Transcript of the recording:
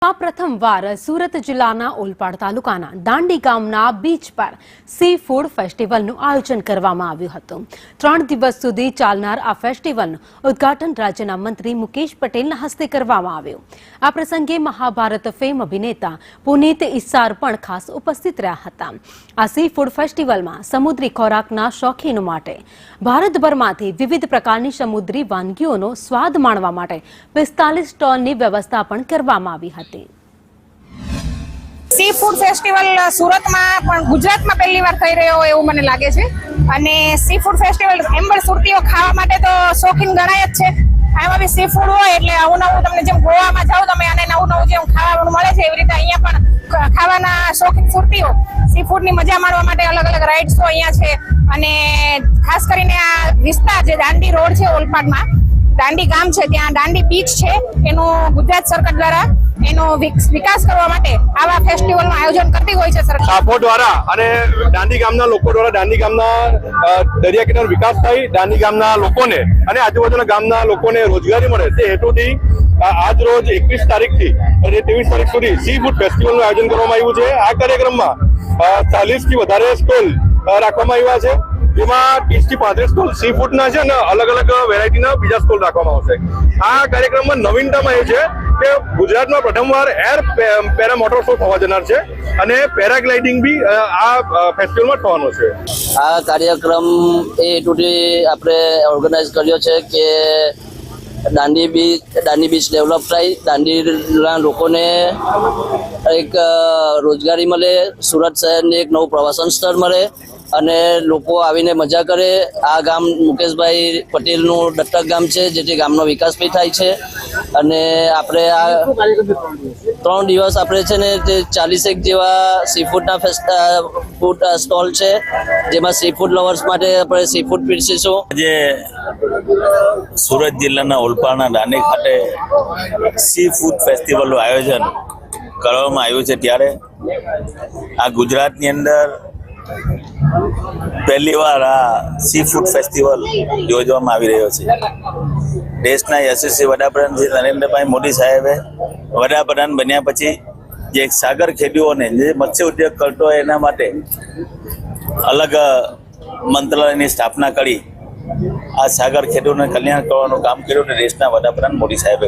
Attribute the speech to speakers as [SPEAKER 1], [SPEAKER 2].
[SPEAKER 1] પ્રથમવાર સુરત જિલ્લાના ઓલપાડ તાલુકાના દાંડી ગામના બીચ પર સી ફૂડ ફેસ્ટિવલનું આયોજન કરવામાં આવ્યું હતું। 3 દિવસ સુધી ચાલનાર આ ફેસ્ટિવલનું ઉદ્ઘાટન રાજ્યના મંત્રી મુકેશ પટેલના હસ્તે કરવામાં આવ્યું। આ પ્રસંગે મહાભારત ફેમ અભિનેતા પુનીત ઇસ્સાર પણ ખાસ ઉપસ્થિત રહ્યા હતા। આ સી ફૂડ ફેસ્ટિવલમાં સમુદ્રી ખોરાકના શોખીનો માટે ભારતભરમાંથી વિવિધ પ્રકારની સમુદ્રી વાનગીઓનો સ્વાદ માણવા માટે 45 સ્ટોલની વ્યવસ્થા પણ કરવામાં આવી હતી।
[SPEAKER 2] સી ફૂડ ફેસ્ટિવલ સુરતમાં પણ ગુજરાતમાં પહેલી વાર થઈ રહ્યો હોય એવું મને લાગે છે અને સી ફૂડ ફેસ્ટિવલ એમ પણ સુરતીઓ ખાવા માટે તો શોખીન ગણાય જ છે। આમાં બી સી ફૂડ હોય એટલે આવું નવું તમને જેમ ગોવામાં જાઓ તમે અને નવું નવું જેમ ખાવાનું મળે છે એવી રીતે અહીંયા પણ ખાવાના શોખીન સુરતીઓ સી ફૂડની મજા માણવા માટે અલગ અલગ રાઇડ્સો અહીંયા છે અને ખાસ કરીને આ વિસ્તાર જે દાંડી રોડ છે ઓલપાડમાં દાંડી ગામ છે ત્યાં દાંડી બીચ છે એનું ગુજરાત સરકાર દ્વારા એનો વિકાસ કરવા માટે આવા ફેસ્ટિવલનું આયોજન કરતી હોય છે સરકાર
[SPEAKER 3] સાપો દ્વારા અને દાંડી ગામના લોકો દ્વારા દાંડી ગામના દરિયા કિનારો વિકાસ થાય દાંડી ગામના લોકોને અને આજુબાજુના ગામના લોકોને રોજગારી મળે તે હેતુથી આજ રોજ 21 તારીખથી અને 23 તારીખ સુધી સી ફૂડ ફેસ્ટિવલનું આયોજન કરવામાં આવ્યું છે। આ કાર્યક્રમમાં 40 થી વધારે સ્ટોલ રાખવામાં આવ્યા છે। જેમાં 30 થી 35 સ્ટોલ સી ફૂડના છે અને અલગ અલગ વેરાયટીના બીજા સ્ટોલ રાખવામાં આવશે। આ કાર્યક્રમમાં નવીનતામાં એ છે કે ગુજરાતમાં પ્રથમવાર એર પેરા મોટર શો થવા જનાર છે અને પેરાગ્લાઇડિંગ બી આ ફેસ્ટિવલમાં થવાનો છે।
[SPEAKER 4] આ કાર્યક્રમ એ ટુડી આપણે ઓર્ગેનાઇઝ કર્યો છે કે દાંડી બીચ ડેવલપ થાય, દાંડીના લોકોને એક રોજગારી મળે, સુરત શહેરને એક નવું પ્રવાસન સ્થળ મળે અને લોકો આવીને મજા કરે। આ ગામ મુકેશભાઈ પટેલનું દત્તક ગામ છે જેથી ગામનો વિકાસ બી થાય છે અને આપણે આ 3 દિવસ આપણે છે ને તે 40 જેવા સી ફૂડના ફૂડ સ્ટોલ છે જેમાં સી ફૂડ લવર્સ માટે આપણે સી ફૂડ પીરસીશું।
[SPEAKER 5] આજે સુરત જિલ્લાના ઓલપાડના દાંડી ખાતે સી ફૂડ ફેસ્ટિવલનું આયોજન કરવામાં આવ્યું છે ત્યારે આ ગુજરાતની અંદર પહેલી વાર આ સી ફૂડ ફેસ્ટિવલ યોજવામાં આવી રહ્યો છે। દેશના યશસ્વી વડાપ્રધાન શ્રી નરેન્દ્રભાઈ મોદી સાહેબે વડાપ્રધાન બન્યા પછી જે સાગર ખેડૂતોને જે મત્સ્ય ઉદ્યોગ કરતો હોય એના માટે અલગ મંત્રાલયની સ્થાપના કરી આ સાગર ખેડૂતોને કલ્યાણ કરવાનું કામ કર્યું અને દેશના વડાપ્રધાન મોદી સાહેબે